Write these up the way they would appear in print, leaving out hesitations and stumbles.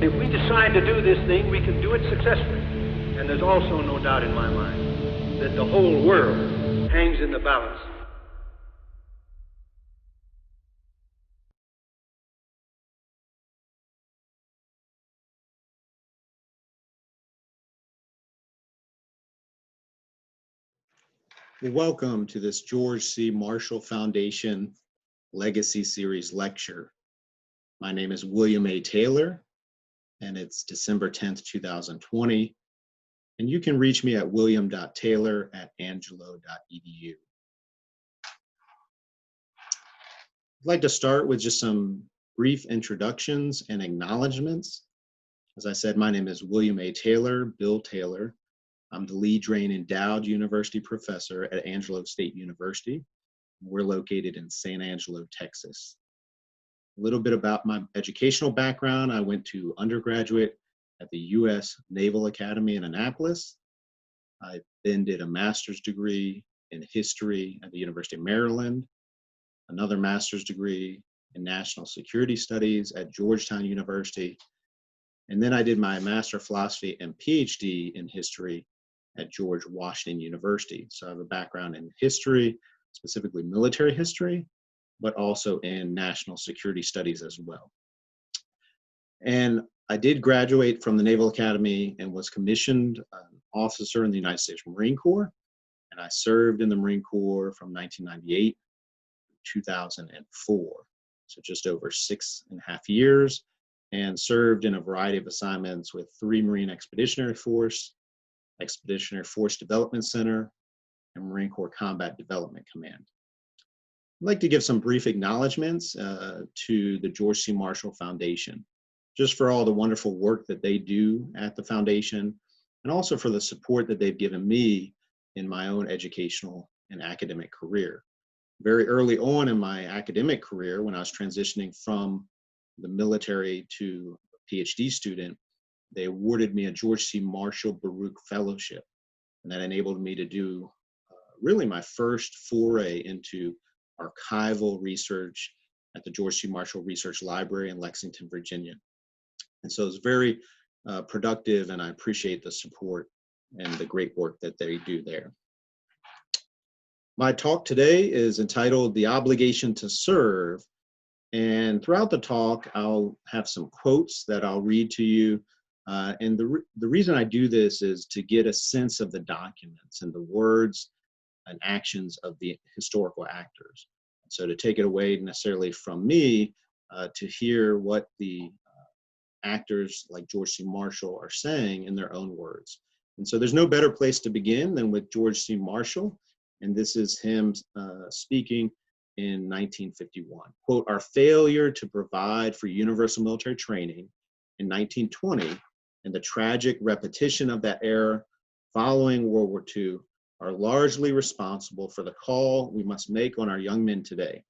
If we decide to do this thing, we can do it successfully. And there's also no doubt in my mind that the whole world hangs in the balance. Welcome to this George C. Marshall Foundation Legacy Series lecture. My name is William A. Taylor, and it's December 10th, 2020. And you can reach me at william.taylor@angelo.edu. I'd like to start with just some brief introductions and acknowledgments. As I said, my name is William A. Taylor, Bill Taylor. I'm the Lee Drain Endowed University Professor at Angelo State University. We're located in San Angelo, Texas. A little bit about my educational background. I went to undergraduate at the U.S. Naval Academy in Annapolis. I then did a master's degree in history at the University of Maryland, another master's degree in national security studies at Georgetown University, and then I did my Master of Philosophy and PhD in history at George Washington University. So I have a background in history, specifically military history, but also in national security studies as well. And I did graduate from the Naval Academy and was commissioned an officer in the United States Marine Corps. And I served in the Marine Corps from 1998 to 2004. So just over 6.5 years, and served in a variety of assignments with 3 Marine Expeditionary Force Development Center, and Marine Corps Combat Development Command. I'd like to give some brief acknowledgments to the George C. Marshall Foundation, just for all the wonderful work that they do at the foundation, and also for the support that they've given me in my own educational and academic career. Very early on in my academic career, when I was transitioning from the military to a PhD student, they awarded me a George C. Marshall Baruch Fellowship, and that enabled me to do really my first foray into archival research at the George C. Marshall Research Library in Lexington, Virginia. And so it's very productive, and I appreciate the support and the great work that they do there. My talk today is entitled "The Obligation to Serve," and throughout the talk, I'll have some quotes that I'll read to you. And the reason I do this is to get a sense of the documents and the words and actions of the historical actors. So to take it away necessarily from me, to hear what the actors like George C. Marshall are saying in their own words. And so there's no better place to begin than with George C. Marshall. And this is him speaking in 1951. Quote, "Our failure to provide for universal military training in 1920 and the tragic repetition of that era following World War II are largely responsible for the call we must make on our young men today.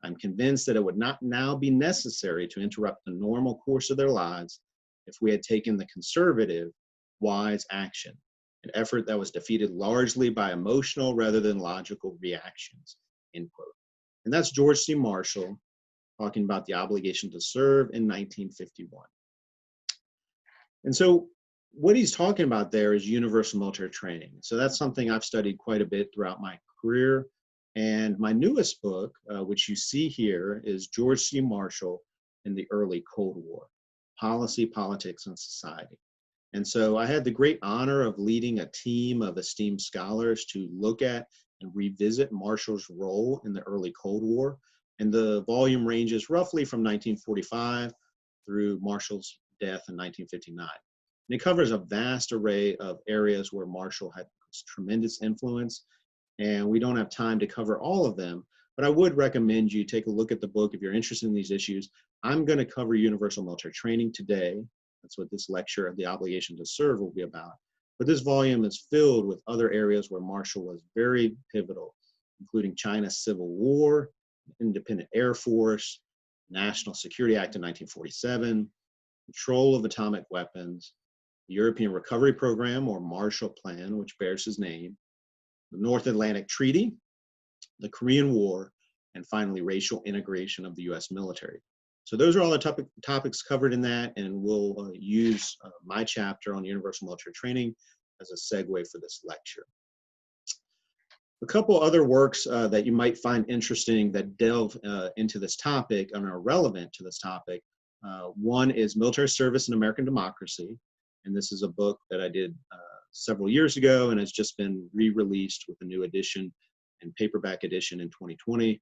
I'm convinced that it would not now be necessary to interrupt the normal course of their lives if we had taken the conservative, wise action, an effort that was defeated largely by emotional rather than logical reactions," end quote. And that's George C. Marshall talking about the obligation to serve in 1951. And so what he's talking about there is universal military training. So that's something I've studied quite a bit throughout my career. And my newest book, which you see here, is George C. Marshall in the Early Cold War, Policy, Politics, and Society. And so I had the great honor of leading a team of esteemed scholars to look at and revisit Marshall's role in the early Cold War. And the volume ranges roughly from 1945 through Marshall's death in 1959. And it covers a vast array of areas where Marshall had tremendous influence, and we don't have time to cover all of them, but I would recommend you take a look at the book if you're interested in these issues. I'm going to cover universal military training today. That's what this lecture of the obligation to serve will be about. But this volume is filled with other areas where Marshall was very pivotal, including China's Civil War, Independent Air Force, National Security Act of 1947, control of atomic weapons, the European Recovery Program, or Marshall Plan, which bears his name, the North Atlantic Treaty, the Korean War, and finally, racial integration of the US military. So those are all the topics covered in that, and we'll use my chapter on universal military training as a segue for this lecture. A couple other works that you might find interesting that delve into this topic and are relevant to this topic. One is Military Service in American Democracy, and this is a book that I did several years ago and has just been re-released with a new edition and paperback edition in 2020.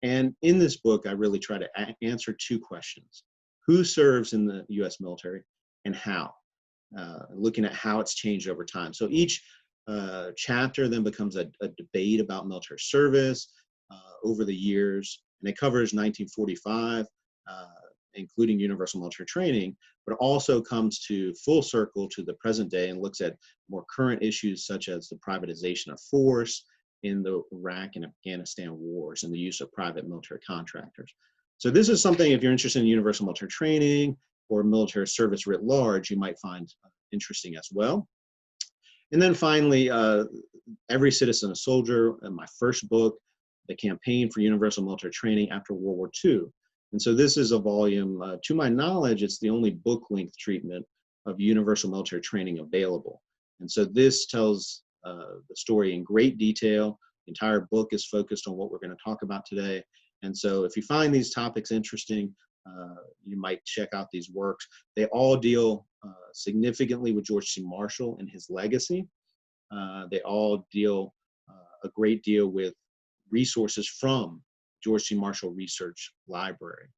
And in this book, I really try to answer two questions. Who serves in the U.S. military and how? Looking at how it's changed over time. So each chapter then becomes a debate about military service over the years, and it covers 1945, including universal military training, but also comes to full circle to the present day and looks at more current issues such as the privatization of force in the Iraq and Afghanistan wars and the use of private military contractors. So this is something, if you're interested in universal military training or military service writ large, you might find interesting as well. And then finally, Every Citizen a Soldier, my first book, The Campaign for Universal Military Training After World War II. And so this is a volume, to my knowledge, it's the only book-length treatment of universal military training available. And so this tells the story in great detail. The entire book is focused on what we're going to talk about today. And so if you find these topics interesting, you might check out these works. They all deal significantly with George C. Marshall and his legacy. They all deal a great deal with resources from George C. Marshall Research Library.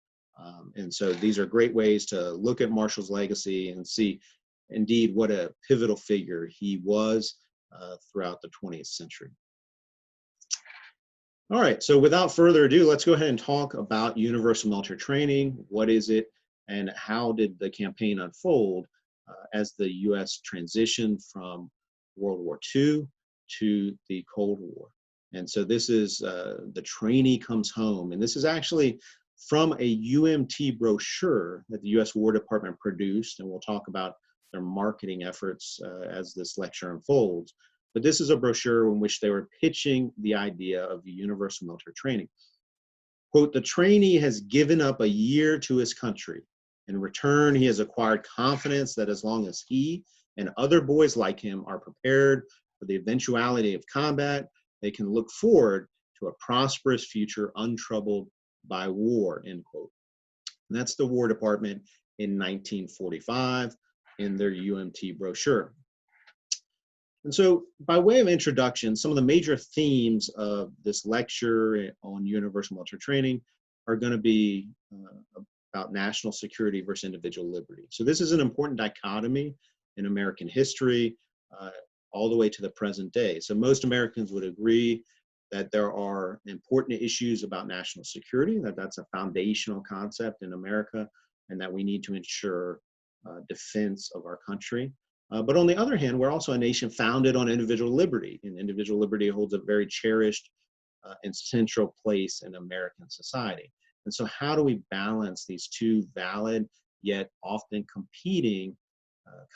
And so these are great ways to look at Marshall's legacy and see indeed what a pivotal figure he was throughout the 20th century. All right, so without further ado, let's go ahead and talk about universal military training. What is it, and how did the campaign unfold as the U.S. transitioned from World War II to the Cold War? And so this is The Trainee Comes Home, and this is actually from a UMT brochure that the U.S. War Department produced, and we'll talk about their marketing efforts as this lecture unfolds. But this is a brochure in which they were pitching the idea of universal military training. Quote, "The trainee has given up a year to his country. In return, he has acquired confidence that as long as he and other boys like him are prepared for the eventuality of combat, they can look forward to a prosperous future untroubled by war," end quote. And that's the War Department in 1945 in their UMT brochure. And so by way of introduction, some of the major themes of this lecture on universal military training are going to be about national security versus individual liberty. So this is an important dichotomy in American history all the way to the present day. So most Americans would agree that there are important issues about national security, that that's a foundational concept in America, and that we need to ensure defense of our country. But on the other hand, we're also a nation founded on individual liberty, and individual liberty holds a very cherished and central place in American society. And so how do we balance these two valid yet often competing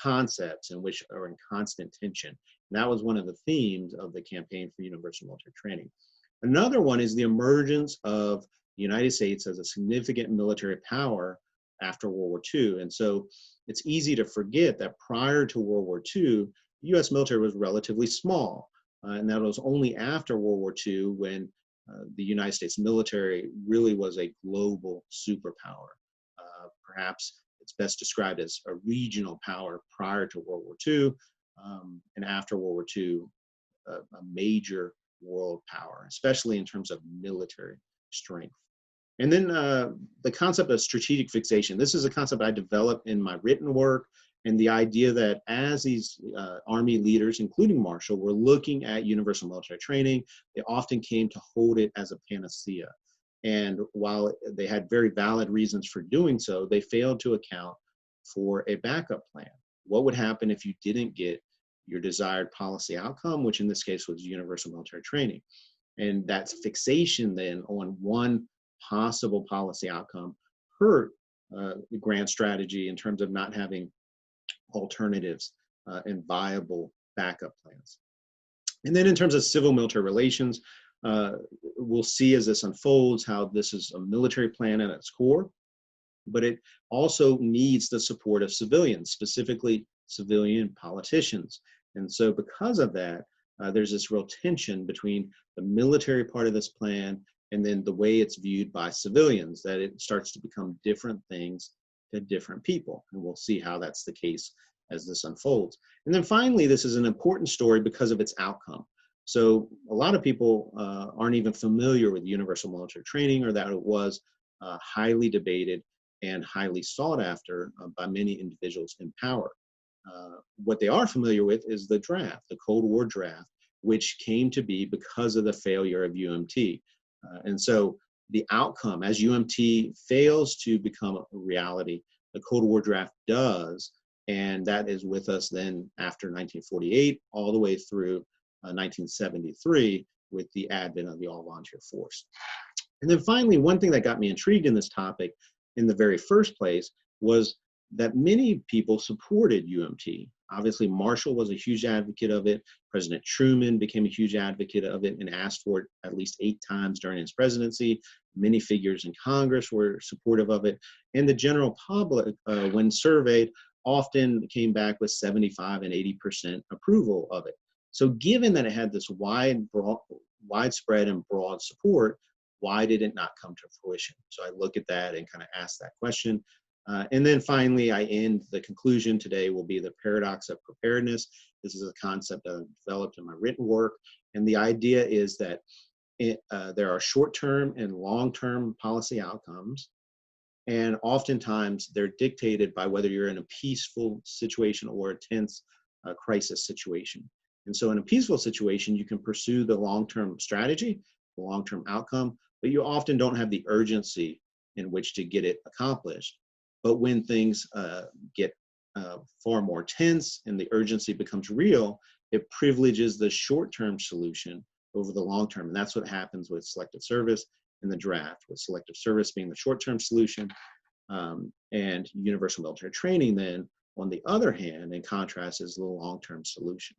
concepts in which are in constant tension? And that was one of the themes of the Campaign for Universal Military Training. Another one is the emergence of the United States as a significant military power after World War II. And so it's easy to forget that prior to World War II, the U.S. military was relatively small. And that was only after World War II when the United States military really was a global superpower. Perhaps it's best described as a regional power prior to World War II, and after World War II, a major world power, especially in terms of military strength. And then the concept of strategic fixation. This is a concept I developed in my written work, and the idea that as these Army leaders, including Marshall, were looking at universal military training, they often came to hold it as a panacea. And while they had very valid reasons for doing so, they failed to account for a backup plan. What would happen if you didn't get your desired policy outcome, which in this case was universal military training? And that fixation then on one possible policy outcome hurt the grand strategy in terms of not having alternatives and viable backup plans. And then in terms of civil-military relations, we'll see as this unfolds how this is a military plan at its core, but it also needs the support of civilians, specifically civilian politicians. And so because of that, there's this real tension between the military part of this plan and then the way it's viewed by civilians, that it starts to become different things to different people. And we'll see how that's the case as this unfolds. And then finally, this is an important story because of its outcome. So a lot of people aren't even familiar with universal military training, or that it was highly debated and highly sought after by many individuals in power. What they are familiar with is the draft, the Cold War draft, which came to be because of the failure of UMT. And so the outcome, as UMT fails to become a reality, the Cold War draft does, and that is with us then after 1948, all the way through 1973, with the advent of the all-volunteer force. And then finally, one thing that got me intrigued in this topic in the very first place was that many people supported UMT. Obviously, Marshall was a huge advocate of it. President Truman became a huge advocate of it and asked for it at least 8 times during his presidency. Many figures in Congress were supportive of it. And the general public, when surveyed, often came back with 75 and 80% approval of it. So given that it had this widespread and broad support, why did it not come to fruition? So I look at that and kind of ask that question. And then finally, I end the conclusion today will be the paradox of preparedness. This is a concept that I've developed in my written work. And the idea is that there are short-term and long-term policy outcomes. And oftentimes they're dictated by whether you're in a peaceful situation or a tense crisis situation. And so in a peaceful situation, you can pursue the long-term strategy, the long-term outcome, but you often don't have the urgency in which to get it accomplished. But when things get far more tense and the urgency becomes real, it privileges the short-term solution over the long-term. And that's what happens with selective service in the draft, with selective service being the short-term solution, and universal military training then, on the other hand, in contrast, is the long-term solution.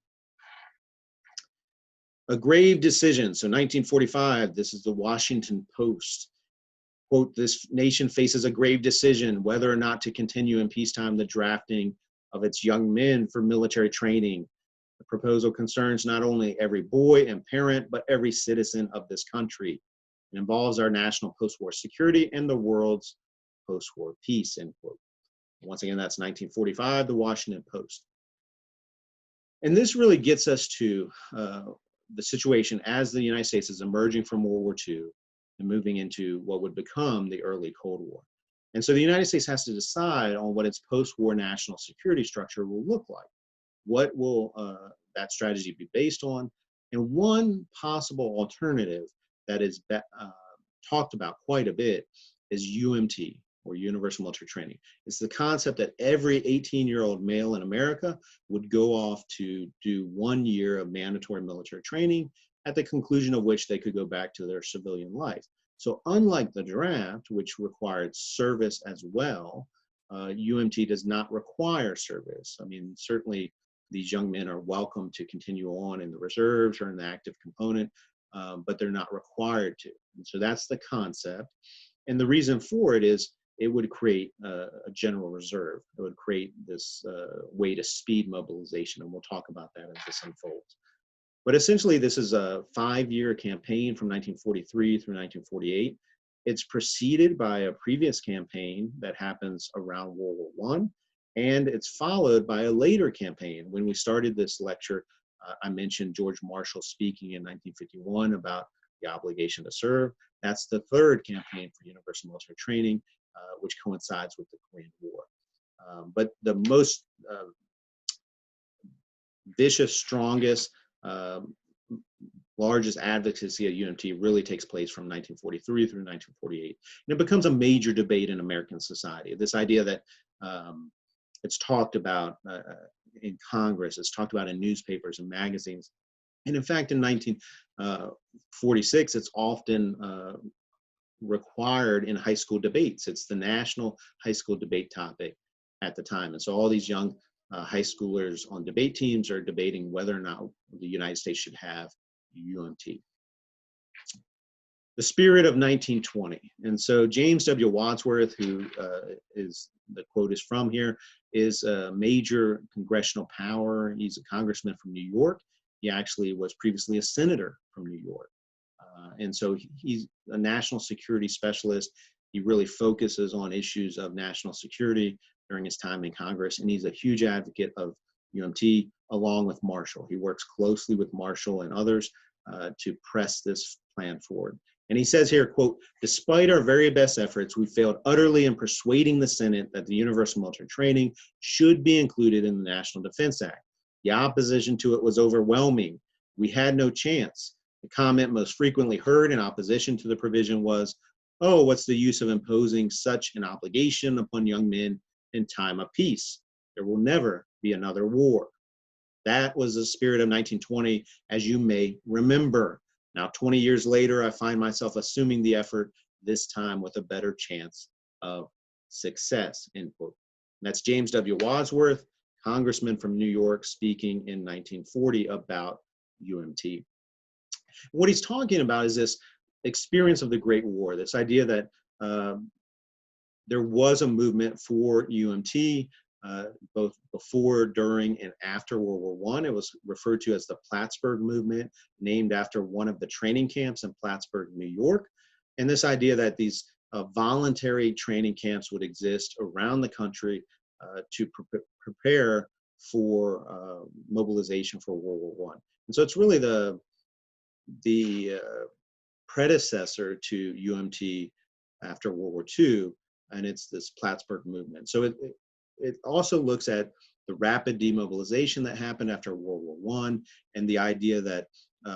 A grave decision. So 1945, this is the Washington Post. Quote, this nation faces a grave decision whether or not to continue in peacetime the drafting of its young men for military training. The proposal concerns not only every boy and parent, but every citizen of this country. It involves our national post-war security and the world's post-war peace, end quote. Once again, that's 1945, the Washington Post. And this really gets us to the situation as the United States is emerging from World War II and moving into what would become the early Cold War. And so the United States has to decide on what its post-war national security structure will look like. What will that strategy be based on? And one possible alternative that is talked about quite a bit is UMT, or Universal Military Training. It's the concept that every 18-year-old male in America would go off to do 1 year of mandatory military training, at the conclusion of which they could go back to their civilian life. So unlike the draft, which required service as well, UMT does not require service. I mean, certainly these young men are welcome to continue on in the reserves or in the active component, but they're not required to. And so that's the concept. And the reason for it is it would create a general reserve. It would create this way to speed mobilization, and we'll talk about that as this unfolds. But essentially, this is a 5-year campaign from 1943 through 1948. It's preceded by a previous campaign that happens around World War I, and it's followed by a later campaign. When we started this lecture, I mentioned George Marshall speaking in 1951 about the obligation to serve. That's the third campaign for universal military training, which coincides with the Korean War. But the most vicious, strongest, largest advocacy of UMT really takes place from 1943 through 1948. And it becomes a major debate in American society. This idea that it's talked about in Congress, it's talked about in newspapers and magazines. And in fact, in 1946, it's often required in high school debates. It's the national high school debate topic at the time. And so all these young high schoolers on debate teams are debating whether or not the United States should have UMT. The spirit of 1920. And so James W. Wadsworth, who is, the quote is from here, is a major congressional power. He's a congressman from New York. He actually was previously a senator from New York. And so he's a national security specialist. He really focuses on issues of national security during his time in Congress. And he's a huge advocate of UMT along with Marshall. He works closely with Marshall and others to press this plan forward. And he says here, quote, despite our very best efforts, we failed utterly in persuading the Senate that the universal military training should be included in the National Defense Act. The opposition to it was overwhelming. We had no chance. The comment most frequently heard in opposition to the provision was, oh, what's the use of imposing such an obligation upon young men in time of peace? There will never be another war. That was the spirit of 1920, as you may remember. Now, 20 years later, I find myself assuming the effort, this time with a better chance of success, end quote. And that's James W. Wadsworth, congressman from New York, speaking in 1940 about UMT. What he's talking about is this experience of the Great War, this idea that there was a movement for UMT, both before, during, and after World War I. It was referred to as the Plattsburgh movement, named after one of the training camps in Plattsburgh, New York. And this idea that these voluntary training camps would exist around the country to prepare for mobilization for World War I. And so it's really the predecessor to UMT after World War II, and it's this Plattsburgh movement. So it also looks at the rapid demobilization that happened after World War I, and the idea that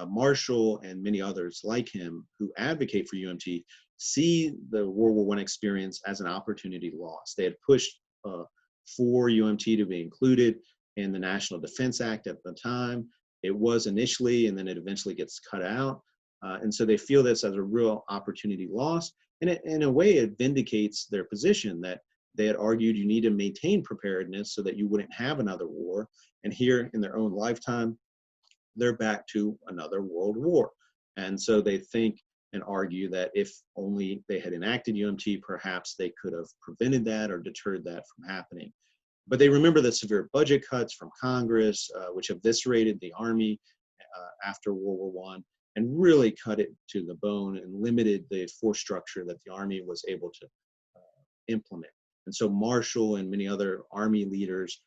Marshall and many others like him who advocate for UMT see the World War I experience as an opportunity lost. They had pushed for UMT to be included in the National Defense Act at the time. It was initially, and then it eventually gets cut out. And so they feel this as a real opportunity lost. And in a way, it vindicates their position that they had argued you need to maintain preparedness so that you wouldn't have another war. And here in their own lifetime, they're back to another world war. And so they think and argue that if only they had enacted UMT, perhaps they could have prevented that or deterred that from happening. But they remember the severe budget cuts from Congress, which eviscerated the Army after World War I, and really cut it to the bone and limited the force structure that the Army was able to implement. And so Marshall and many other Army leaders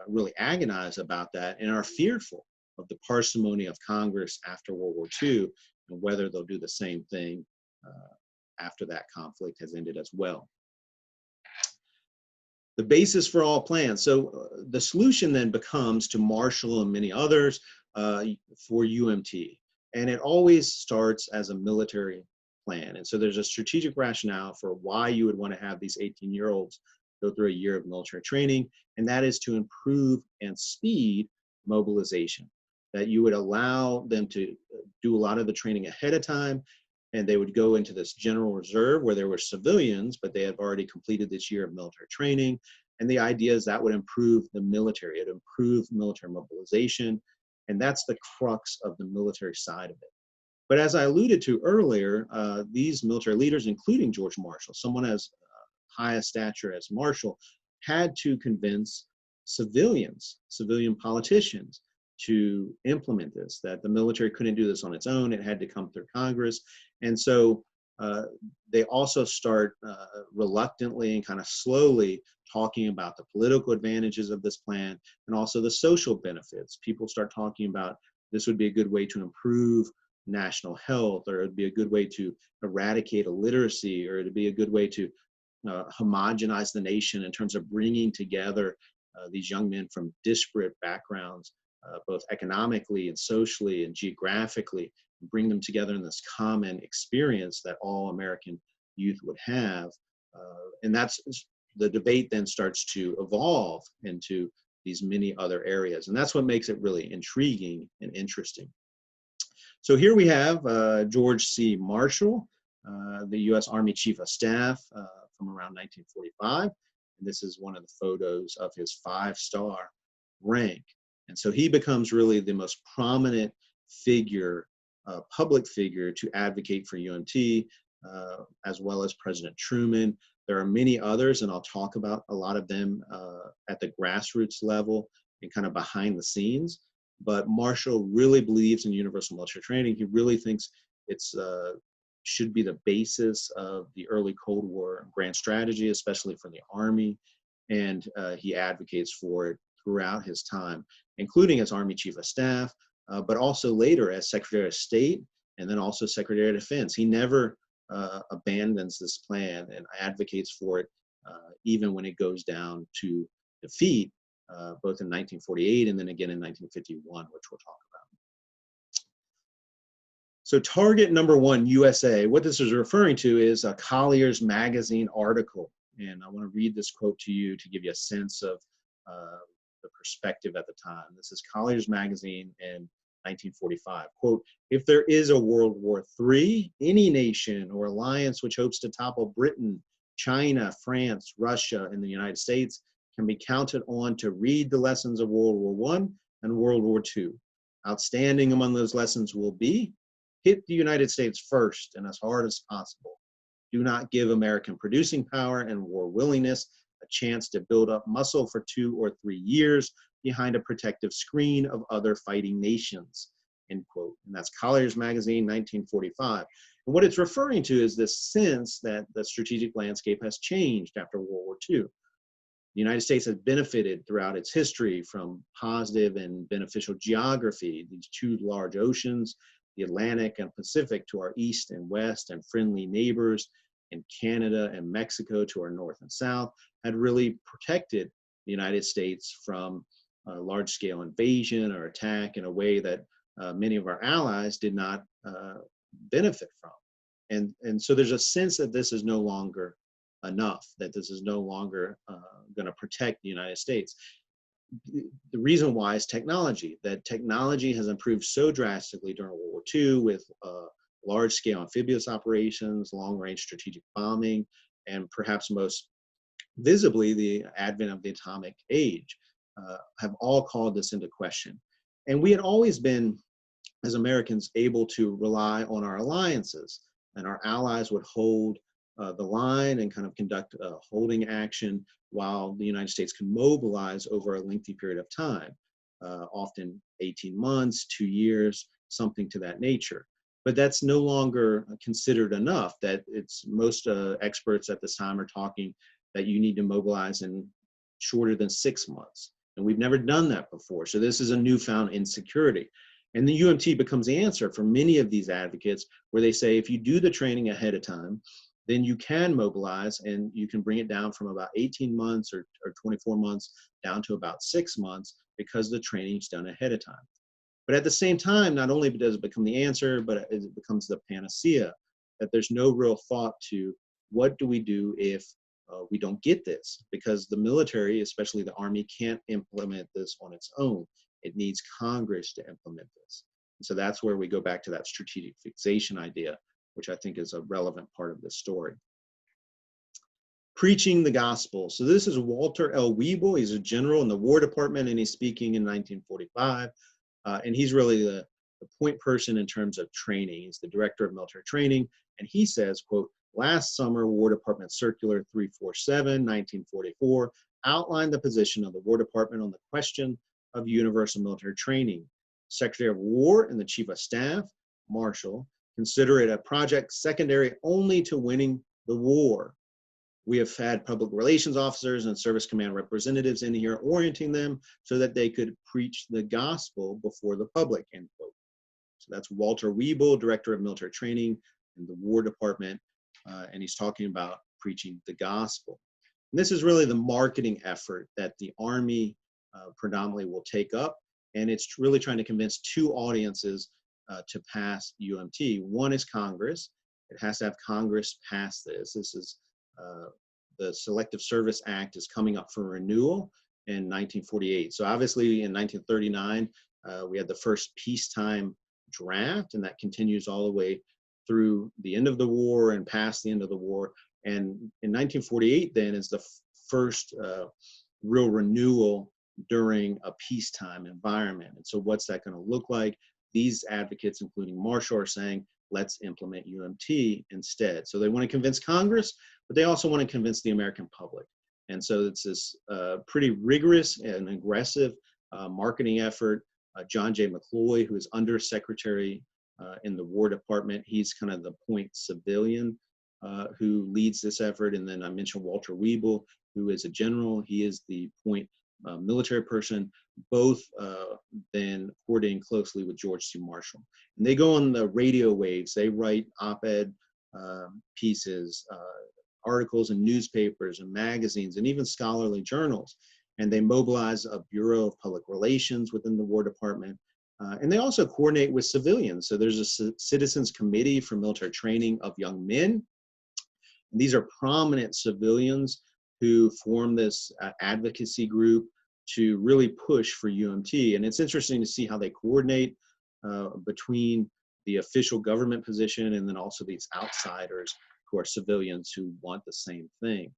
really agonize about that and are fearful of the parsimony of Congress after World War II and whether they'll do the same thing after that conflict has ended as well. The basis for all plans. So the solution then becomes to Marshall and many others for UMT. And it always starts as a military plan. And so there's a strategic rationale for why you would want to have these 18-year-olds go through a year of military training, and that is to improve and speed mobilization. That you would allow them to do a lot of the training ahead of time, and they would go into this general reserve where there were civilians, but they have already completed this year of military training. And the idea is that would improve the military, it would improve military mobilization, and that's the crux of the military side of it. But as I alluded to earlier, these military leaders, including George Marshall, someone as high a stature as Marshall, had to convince civilians, civilian politicians, to implement this, that the military couldn't do this on its own, it had to come through Congress. And so they also start reluctantly and kind of slowly talking about the political advantages of this plan and also the social benefits. People start talking about this would be a good way to improve national health, or it would be a good way to eradicate illiteracy, or it would be a good way to homogenize the nation in terms of bringing together these young men from disparate backgrounds, both economically and socially and geographically, and bring them together in this common experience that all American youth would have. And that's the debate then starts to evolve into these many other areas. And that's what makes it really intriguing and interesting. So here we have George C. Marshall, the U.S. Army Chief of Staff from around 1945. And this is one of the photos of his 5-star rank. And so he becomes really the most prominent figure public figure to advocate for UMT, as well as President Truman. There are many others, and I'll talk about a lot of them at the grassroots level and kind of behind the scenes. But Marshall really believes in universal military training. He really thinks it's should be the basis of the early Cold War grand strategy, especially for the Army. And he advocates for it throughout his time, including as Army Chief of Staff, but also later as Secretary of State, and then also Secretary of Defense. He never abandons this plan and advocates for it, even when it goes down to defeat, both in 1948 and then again in 1951, which we'll talk about. So target number one, USA. What this is referring to is a Collier's Magazine article. And I want to read this quote to you to give you a sense of the perspective at the time. This is Collier's Magazine in 1945. Quote, "If there is a World War III, any nation or alliance which hopes to topple Britain, China, France, Russia, and the United States can be counted on to read the lessons of World War I and World War II. Outstanding among those lessons will be, hit the United States first and as hard as possible. Do not give American producing power and war willingness a chance to build up muscle for 2 or 3 years behind a protective screen of other fighting nations," end quote. And that's Collier's Magazine, 1945. And what it's referring to is this sense that the strategic landscape has changed after World War II. The United States has benefited throughout its history from positive and beneficial geography, these two large oceans, the Atlantic and Pacific to our east and west, and friendly neighbors in Canada and Mexico to our north and south, had really protected the United States from large-scale invasion or attack in a way that many of our allies did not benefit from. And so there's a sense that this is no longer enough, that this is no longer going to protect the United States. The reason why is technology, that technology has improved so drastically during World War II with large-scale amphibious operations, long-range strategic bombing, and perhaps most visibly the advent of the atomic age, have all called this into question. And we had always been, as Americans, able to rely on our alliances, and our allies would hold the line and kind of conduct a holding action while the United States can mobilize over a lengthy period of time, often 18 months, 2 years, something to that nature. But that's no longer considered enough. That it's most experts at this time are talking that you need to mobilize in shorter than 6 months. And we've never done that before. So this is a newfound insecurity. And the UMT becomes the answer for many of these advocates, where they say if you do the training ahead of time, then you can mobilize and you can bring it down from about 18 months or 24 months down to about 6 months because the training is done ahead of time. But at the same time, not only does it become the answer, but it becomes the panacea, that there's no real thought to what do we do if we don't get this, because the military, especially the Army, can't implement this on its own. It needs Congress to implement this. And so that's where we go back to that strategic fixation idea, which I think is a relevant part of this story. Preaching the gospel. So this is Walter L. Weibull. He's a general in the War Department, and he's speaking in 1945. And he's really the point person in terms of training. He's the director of military training. And he says, quote, "Last summer, War Department Circular 347, 1944, outlined the position of the War Department on the question of universal military training. Secretary of War and the Chief of Staff, Marshall, consider it a project secondary only to winning the war. We have had public relations officers and service command representatives in here orienting them so that they could preach the gospel before the public," end quote. So that's Walter Weibull, Director of Military Training in the War Department, and he's talking about preaching the gospel. And this is really the marketing effort that the Army predominantly will take up, and it's really trying to convince two audiences to pass UMT. One is Congress. It has to have Congress pass this. This is the Selective Service Act is coming up for renewal in 1948. So obviously in 1939, we had the first peacetime draft, and that continues all the way through the end of the war and past the end of the war. And in 1948 then is the first real renewal during a peacetime environment. And so what's that going to look like? these advocates, including Marshall, are saying, let's implement UMT instead. So they want to convince Congress, but they also want to convince the American public. And so it's this pretty rigorous and aggressive marketing effort. John J. McCloy, who is undersecretary in the War Department, he's kind of the point civilian who leads this effort. And then I mentioned Walter Weibel, who is a general. He is the point military person, both then coordinating closely with George C. Marshall. And they go on the radio waves. They write op-ed pieces, articles in newspapers and magazines, and even scholarly journals. And they mobilize a Bureau of Public Relations within the War Department. And they also coordinate with civilians. So there's a Citizens Committee for Military Training of Young Men. And these are prominent civilians who form this advocacy group to really push for UMT. And it's interesting to see how they coordinate between the official government position and then also these outsiders who are civilians who want the same thing.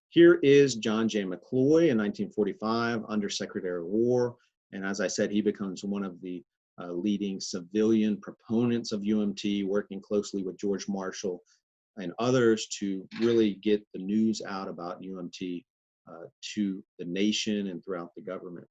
Here is John J. McCloy in 1945, Undersecretary of War. And as I said, he becomes one of the leading civilian proponents of UMT, working closely with George Marshall and others to really get the news out about UMT to the nation and throughout the government.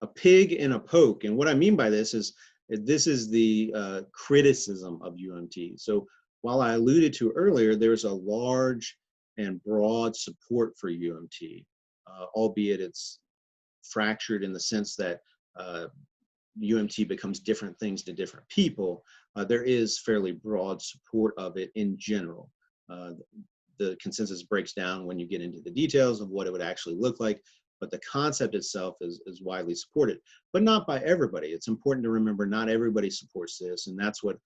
A pig in a poke. And what I mean by this is the criticism of UMT. So while I alluded to earlier, there's a large and broad support for UMT, albeit it's fractured in the sense that UMT becomes different things to different people. There is fairly broad support of it in general. The consensus breaks down when you get into the details of what it would actually look like, but the concept itself is widely supported, but not by everybody. It's important to remember not everybody supports this, and that's what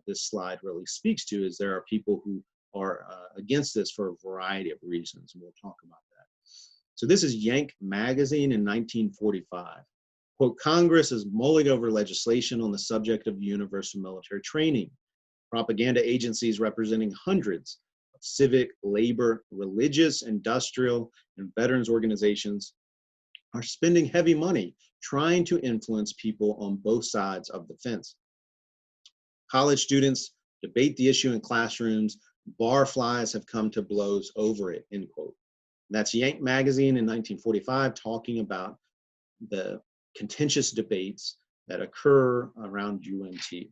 this slide really speaks to, is there are people who are against this for a variety of reasons, and we'll talk about that. So this is Yank magazine in 1945. Quote, Congress is mulling over legislation on the subject of universal military training. Propaganda agencies representing hundreds of civic, labor, religious, industrial, and veterans organizations are spending heavy money trying to influence people on both sides of the fence. College students debate the issue in classrooms. Barflies have come to blows over it, end quote. And that's Yank magazine in 1945 talking about the contentious debates that occur around UMT.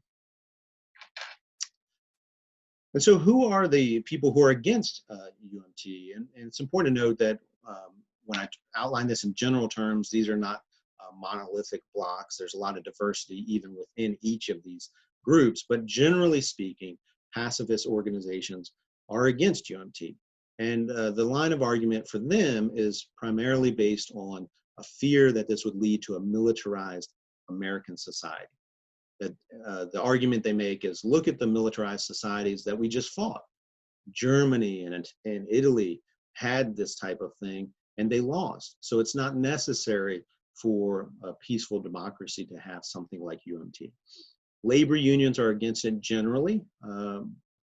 And so who are the people who are against UMT? And it's important to note that when I outline this in general terms, these are not monolithic blocks. There's a lot of diversity even within each of these groups, but generally speaking, pacifist organizations are against UMT. And the line of argument for them is primarily based on a fear that this would lead to a militarized American society. That the argument they make is, look at the militarized societies that we just fought. Germany and Italy had this type of thing and they lost. So it's not necessary for a peaceful democracy to have something like UMT. Labor unions are against it generally,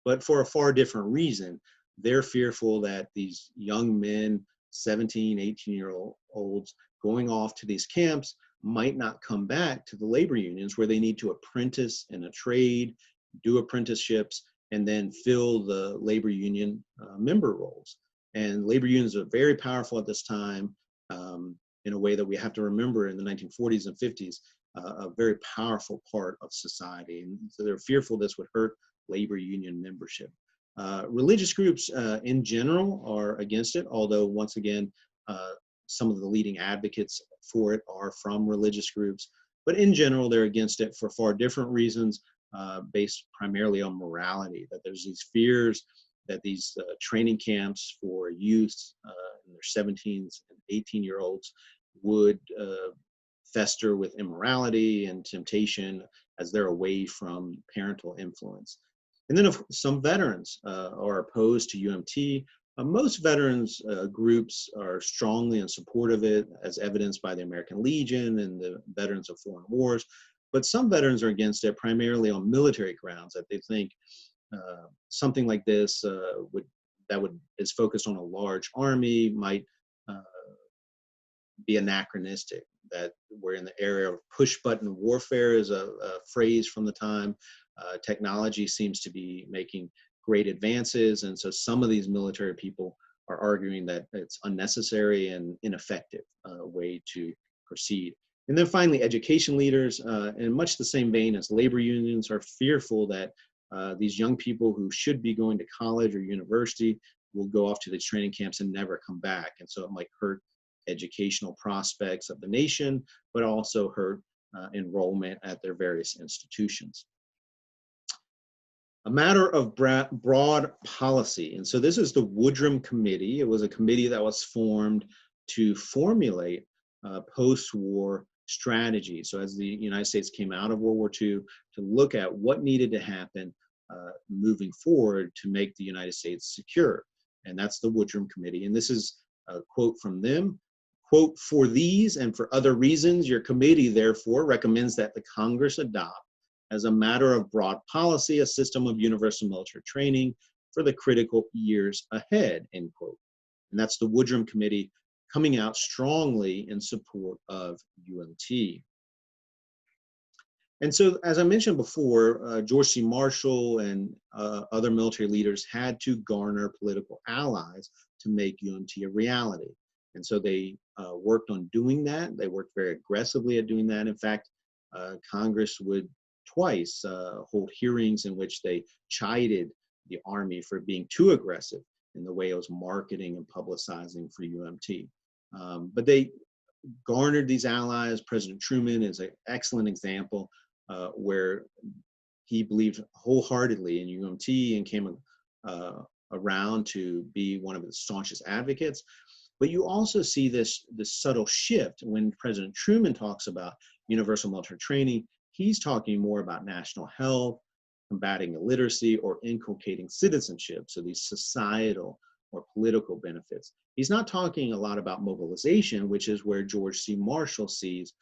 but for a far different reason. They're fearful that these young men, 17, 18-year-olds, going off to these camps might not come back to the labor unions where they need to apprentice in a trade, do apprenticeships, and then fill the labor union member roles. And labor unions are very powerful at this time in a way that we have to remember in the 1940s and 50s, a very powerful part of society. And so they're fearful this would hurt labor union membership. Religious groups in general are against it, although once again, some of the leading advocates for it are from religious groups. But in general, they're against it for far different reasons, based primarily on morality, that there's these fears that these training camps for youth in their 17s and 18-year-olds would fester with immorality and temptation as they're away from parental influence. And then some veterans are opposed to UMT. Most veterans groups are strongly in support of it, as evidenced by the American Legion and the Veterans of Foreign Wars. But some veterans are against it primarily on military grounds, that they think something like this is focused on a large army might be anachronistic. that we're in the era of push button warfare is a phrase from the time. Technology seems to be making great advances, and so some of these military people are arguing that it's unnecessary and ineffective way to proceed. And then finally, education leaders, in much the same vein as labor unions, are fearful that these young people who should be going to college or university will go off to these training camps and never come back. And so it might hurt educational prospects of the nation, but also hurt enrollment at their various institutions. A matter of broad policy. And so this is the Woodrum Committee. It was a committee that was formed to formulate post-war strategy. So as the United States came out of World War II, to look at what needed to happen moving forward to make the United States secure. And that's the Woodrum Committee. And this is a quote from them. Quote, "For these and for other reasons, your committee therefore recommends that the Congress adopt as a matter of broad policy a system of universal military training for the critical years ahead," end quote. And that's the Woodrum Committee coming out strongly in support of UMT. And so, as I mentioned before, George C. Marshall and other military leaders had to garner political allies to make UMT a reality. And so they worked on doing that. They worked very aggressively at doing that. In fact, Congress would twice hold hearings in which they chided the Army for being too aggressive in the way it was marketing and publicizing for UMT. But they garnered these allies. President Truman is an excellent example where he believed wholeheartedly in UMT and came around to be one of the staunchest advocates. But you also see this subtle shift when President Truman talks about universal military training. He's talking more about national health, combating illiteracy, or inculcating citizenship, so these societal or political benefits. He's not talking a lot about mobilization, which is where George C. Marshall sees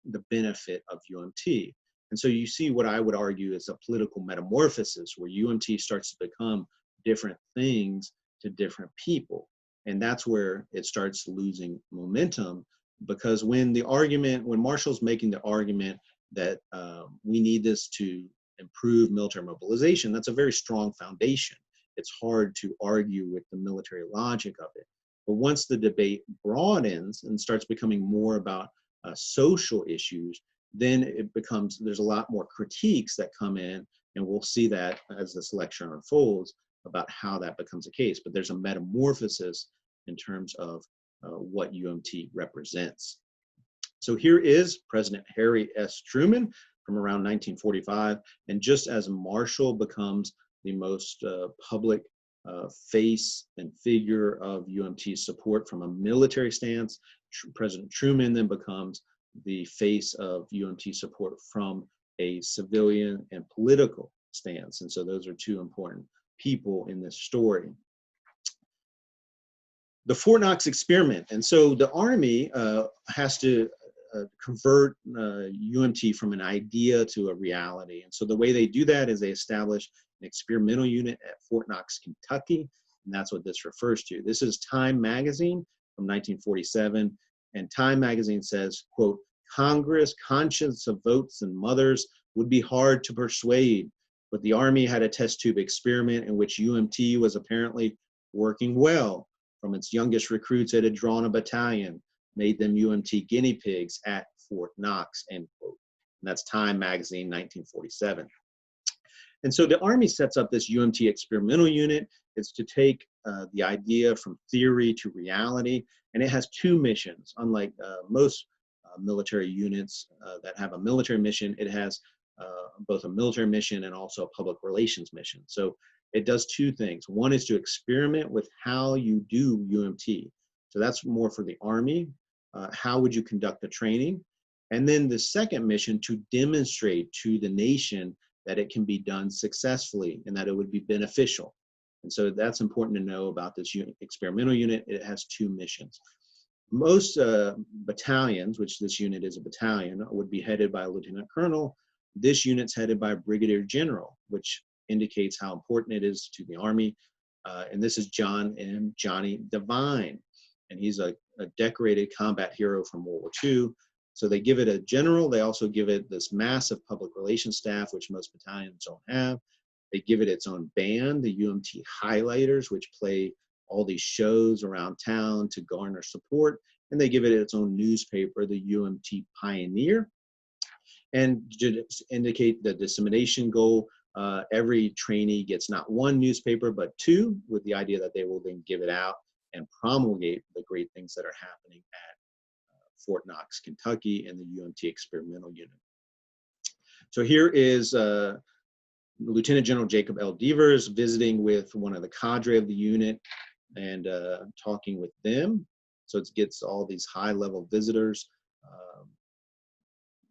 the benefit of UMT. And so you see what I would argue is a political metamorphosis where UMT starts to become different things to different people. And that's where it starts losing momentum, because when Marshall's making the argument that we need this to improve military mobilization, that's a very strong foundation. It's hard to argue with the military logic of it. But once the debate broadens and starts becoming more about social issues, then there's a lot more critiques that come in, and we'll see that as this lecture unfolds about how that becomes a case. But there's a metamorphosis in terms of what UMT represents. So here is President Harry S. Truman from around 1945, and just as Marshall becomes the most public face and figure of UMT's support from a military stance, President Truman then becomes the face of UMT support from a civilian and political stance. And so those are two important people in this story. The Fort Knox experiment. And so the Army has to convert UMT from an idea to a reality. And so the way they do that is they establish an experimental unit at Fort Knox, Kentucky, and that's what this refers to. This is Time magazine from 1947, and Time magazine says, quote, "Congress, conscious of votes and mothers, would be hard to persuade, but the Army had a test tube experiment in which UMT was apparently working well. From its youngest recruits, it had drawn a battalion, made them UMT guinea pigs at Fort Knox," end quote. And that's Time magazine, 1947. And so the Army sets up this UMT experimental unit. It's to take the idea from theory to reality, and it has two missions. Unlike most military units that have a military mission, it has both a military mission and also a public relations mission. So it does two things. One is to experiment with how you do UMT. So that's more for the Army. How would you conduct the training? And then the second mission, to demonstrate to the nation that it can be done successfully and that it would be beneficial. And so that's important to know about this experimental unit. It has two missions. Most battalions, which this unit is a battalion, would be headed by a lieutenant colonel. This unit's headed by a brigadier general, which indicates how important it is to the Army. And this is Johnny Devine. And he's a decorated combat hero from World War II. So they give it a general, they also give it this massive public relations staff, which most battalions don't have. They give it its own band, the UMT Highlighters, which play all these shows around town to garner support. And they give it its own newspaper, the UMT Pioneer. And to indicate the dissemination goal, every trainee gets not one newspaper, but two, with the idea that they will then give it out and promulgate the great things that are happening at Fort Knox, Kentucky, and the UMT Experimental Unit. So here is Lieutenant General Jacob L. Devers visiting with one of the cadre of the unit and talking with them. So it gets all these high-level visitors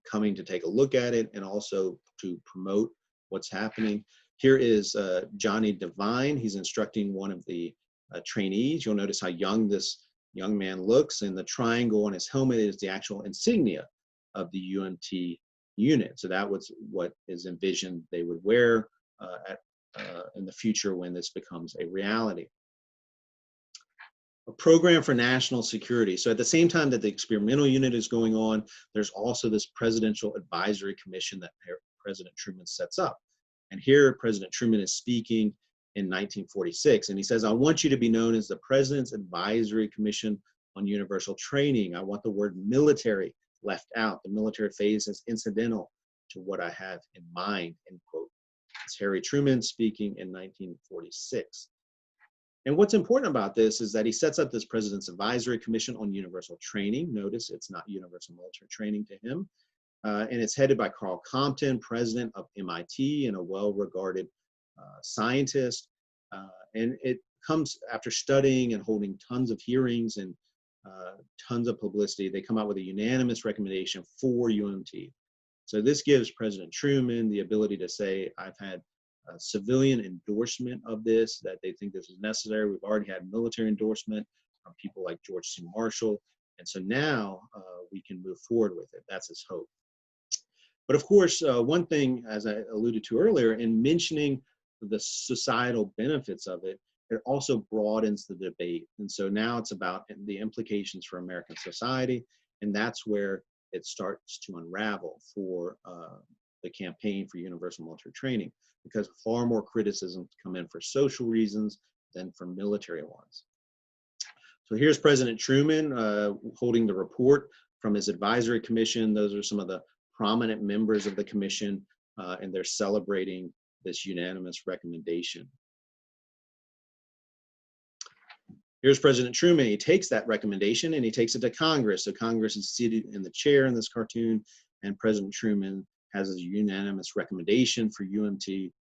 coming to take a look at it and also to promote what's happening. Here is Johnny Devine. He's instructing one of the trainees. You'll notice how young this young man looks, and the triangle on his helmet is the actual insignia of the UMT unit. So that was what is envisioned they would wear in the future when this becomes a reality. A program for national security. So at the same time that the experimental unit is going on, there's also this Presidential Advisory Commission that President Truman sets up. And here President Truman is speaking in 1946, and he says, I want you to be known as the President's Advisory Commission on Universal Training. I want the word military left out. The military phase is incidental to what I have in mind, end quote. It's Harry Truman speaking in 1946. And what's important about this is that he sets up this President's Advisory Commission on Universal Training. Notice it's not universal military training to him. And it's headed by Carl Compton, president of MIT and a well-regarded scientist. And it comes after studying and holding tons of hearings and tons of publicity. They come out with a unanimous recommendation for UMT. So this gives President Truman the ability to say, I've had civilian endorsement of this, that they think this is necessary. We've already had military endorsement from people like George C. Marshall. And so now we can move forward with it. That's his hope. But of course, one thing, as I alluded to earlier, in mentioning the societal benefits of it, it also broadens the debate. And so now it's about the implications for American society. And that's where it starts to unravel for the campaign for universal military training, because far more criticisms come in for social reasons than for military ones. So here's President Truman holding the report from his advisory commission. Those are some of the prominent members of the commission, and they're celebrating this unanimous recommendation. Here's President Truman. He takes that recommendation and he takes it to Congress. So Congress is seated in the chair in this cartoon, and President Truman has a unanimous recommendation for UMT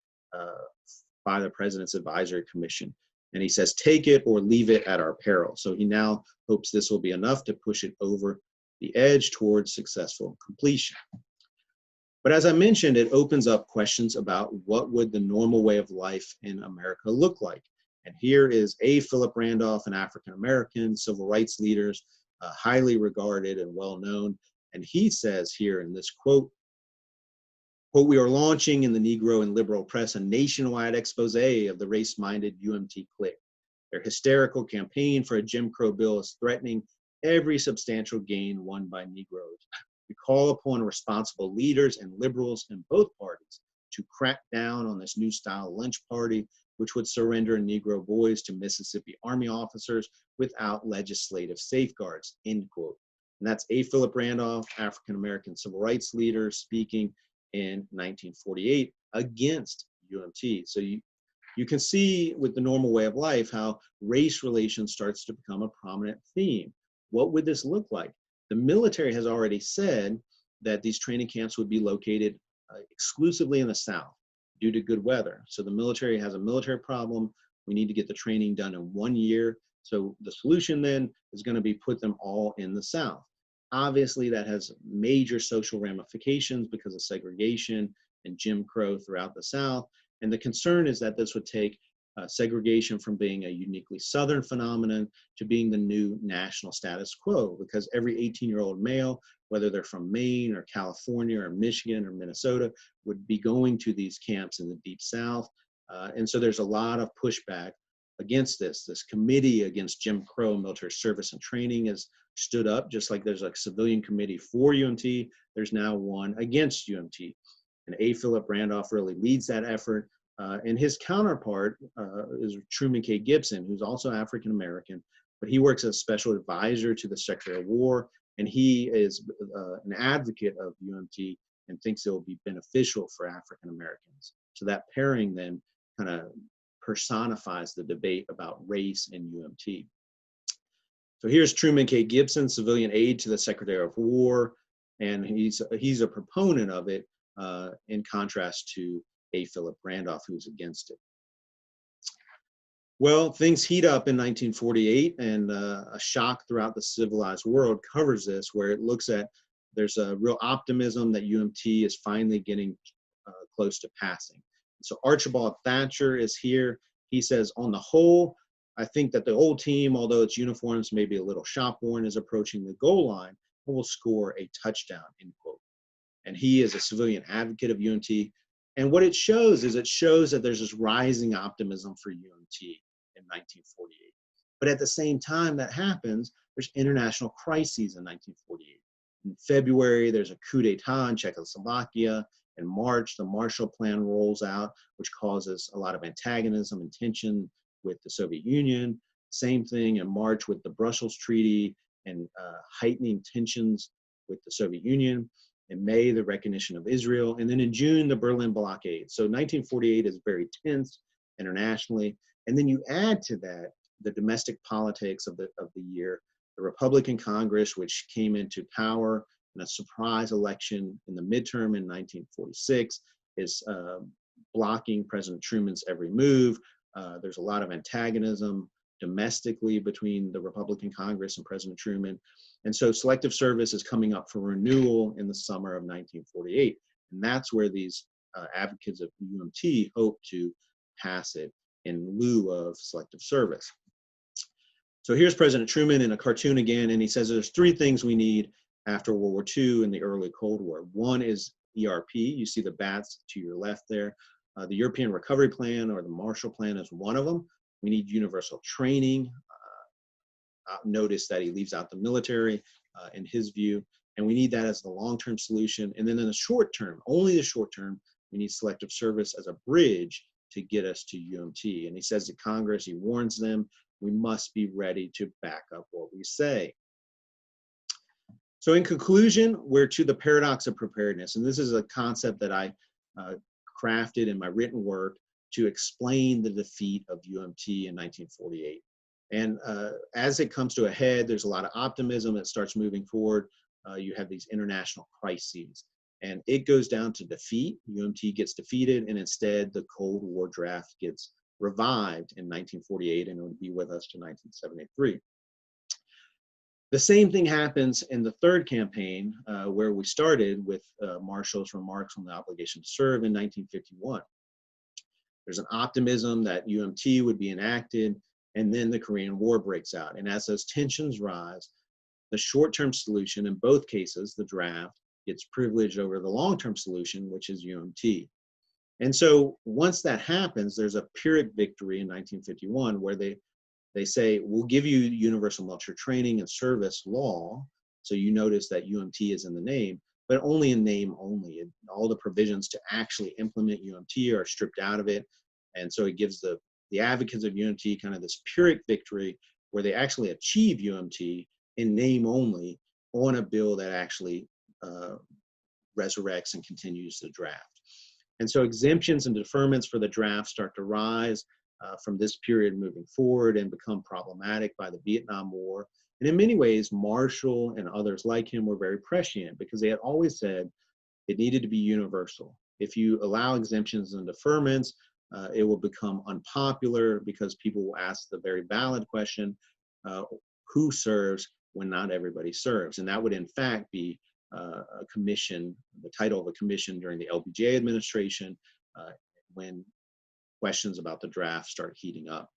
by the President's Advisory Commission. And he says, take it or leave it at our peril. So he now hopes this will be enough to push it over the edge towards successful completion. But as I mentioned, it opens up questions about what would the normal way of life in America look like. And here is A. Philip Randolph, an African-American civil rights leader, highly regarded and well-known. And he says here in this quote, we are launching in the Negro and liberal press a nationwide expose of the race-minded UMT clique. Their hysterical campaign for a Jim Crow bill is threatening every substantial gain won by Negroes. We call upon responsible leaders and liberals in both parties to crack down on this new style lynch party, which would surrender Negro boys to Mississippi Army officers without legislative safeguards, end quote. And that's A. Philip Randolph, African-American civil rights leader, speaking in 1948 against UMT. So you can see with the normal way of life how race relations starts to become a prominent theme. What would this look like? The military has already said that these training camps would be located exclusively in the South due to good weather. So the military has a military problem. We need to get the training done in 1 year. So the solution then is going to be put them all in the South. Obviously, that has major social ramifications because of segregation and Jim Crow throughout the South. And the concern is that this would take segregation from being a uniquely Southern phenomenon to being the new national status quo, because every 18-year-old male, whether they're from Maine or California or Michigan or Minnesota, would be going to these camps in the Deep South. And so there's a lot of pushback against this. This committee against Jim Crow military service and training has stood up, just like there's a civilian committee for UMT, there's now one against UMT. And A. Philip Randolph really leads that effort. And his counterpart is Truman K. Gibson, who's also African American, but he works as special advisor to the Secretary of War, and he is an advocate of UMT and thinks it will be beneficial for African Americans. So that pairing then kind of personifies the debate about race and UMT. So here's Truman K. Gibson, civilian aide to the Secretary of War, and he's a proponent of it in contrast to A. Philip Randolph, who's against it. Well, things heat up in 1948, and a shock throughout the civilized world covers this, where it looks at there's a real optimism that UMT is finally getting close to passing. So Archibald Thatcher is here. He says, on the whole, I think that the old team, although its uniforms may be a little shop-worn, is approaching the goal line and will score a touchdown, end quote. And he is a civilian advocate of UMT. And what it shows is it shows that there's this rising optimism for UMT in 1948. But at the same time that happens, there's international crises in 1948. In February, there's a coup d'etat in Czechoslovakia. In March, the Marshall Plan rolls out, which causes a lot of antagonism and tension with the Soviet Union. Same thing in March with the Brussels Treaty and heightening tensions with the Soviet Union. In May, the recognition of Israel. And then in June, the Berlin blockade. So 1948 is very tense internationally. And then you add to that the domestic politics of the year, the Republican Congress, which came into power in a surprise election in the midterm in 1946, is blocking President Truman's every move. There's a lot of antagonism domestically between the Republican Congress and President Truman. And so selective service is coming up for renewal in the summer of 1948. And that's where these advocates of UMT hope to pass it in lieu of selective service. So here's President Truman in a cartoon again, and he says there's three things we need after World War II and the early Cold War. One is ERP. You see the bats to your left there. The European Recovery Plan, or the Marshall Plan, is one of them. We need universal training. Notice that he leaves out the military in his view, and we need that as the long-term solution. And then in the short term, only the short term, we need selective service as a bridge to get us to UMT. And he says to Congress, he warns them, we must be ready to back up what we say. So in conclusion, we're to the paradox of preparedness. And this is a concept that I crafted in my written work to explain the defeat of UMT in 1948. And as it comes to a head, there's a lot of optimism. It starts moving forward. You have these international crises. And it goes down to defeat. UMT gets defeated, and instead the Cold War draft gets revived in 1948, and it would be with us to 1973. The same thing happens in the third campaign, where we started with Marshall's remarks on the obligation to serve in 1951. There's an optimism that UMT would be enacted, and then the Korean War breaks out. And as those tensions rise, the short-term solution, in both cases, the draft, gets privileged over the long-term solution, which is UMT. And so once that happens, there's a Pyrrhic victory in 1951 where they say, we'll give you universal military training and service law. So you notice that UMT is in the name, but only in name only. All the provisions to actually implement UMT are stripped out of it. And so it gives the advocates of UMT kind of this Pyrrhic victory where they actually achieve UMT in name only on a bill that actually resurrects and continues the draft. And so exemptions and deferments for the draft start to rise from this period moving forward and become problematic by the Vietnam War. And in many ways, Marshall and others like him were very prescient because they had always said it needed to be universal. If you allow exemptions and deferments, it will become unpopular because people will ask the very valid question, who serves when not everybody serves? And that would in fact be a commission, the title of a commission during the LBJ administration when questions about the draft start heating up.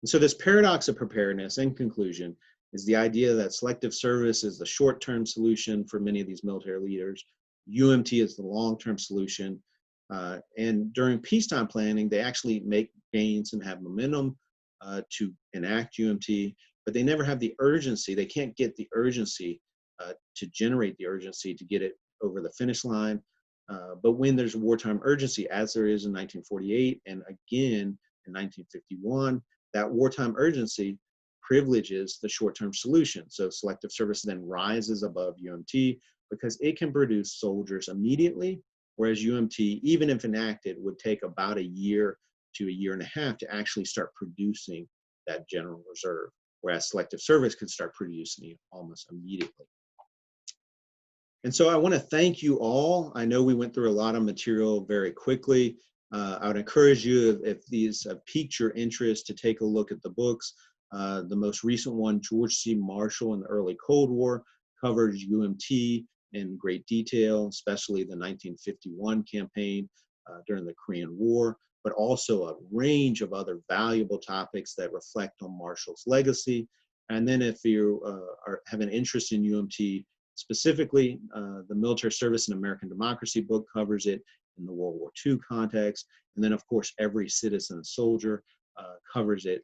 And so this paradox of preparedness, in conclusion, is the idea that selective service is the short-term solution for many of these military leaders. UMT is the long-term solution. And during peacetime planning, they actually make gains and have momentum. to enact UMT, but they never have the urgency. They can't get the urgency to generate the urgency to get it over the finish line. But when there's wartime urgency, as there is in 1948 and again in 1951, that wartime urgency privileges the short-term solution. So selective service then rises above UMT because it can produce soldiers immediately, whereas UMT, even if enacted, would take about a year to a year and a half to actually start producing that general reserve, whereas selective service could start producing it almost immediately. And so I want to thank you all. I know we went through a lot of material very quickly. I would encourage you, if these have piqued your interest, to take a look at the books. The most recent one, George C. Marshall in the Early Cold War, covers UMT in great detail, especially the 1951 campaign during the Korean War, but also a range of other valuable topics that reflect on Marshall's legacy. And then if you have an interest in UMT, specifically, the Military Service and American Democracy book covers it in the World War II context. And then, of course, Every Citizen and Soldier covers it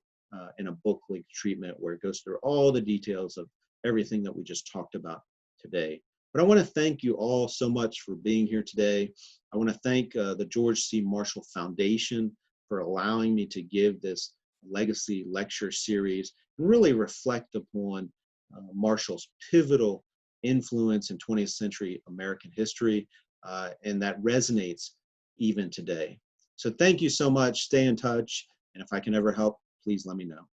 in a book-length treatment where it goes through all the details of everything that we just talked about today. But I want to thank you all so much for being here today. I want to thank the George C. Marshall Foundation for allowing me to give this legacy lecture series and really reflect upon Marshall's pivotal influence in 20th century American history, and that resonates even today. So thank you so much. Stay in touch, and if I can ever help, please let me know.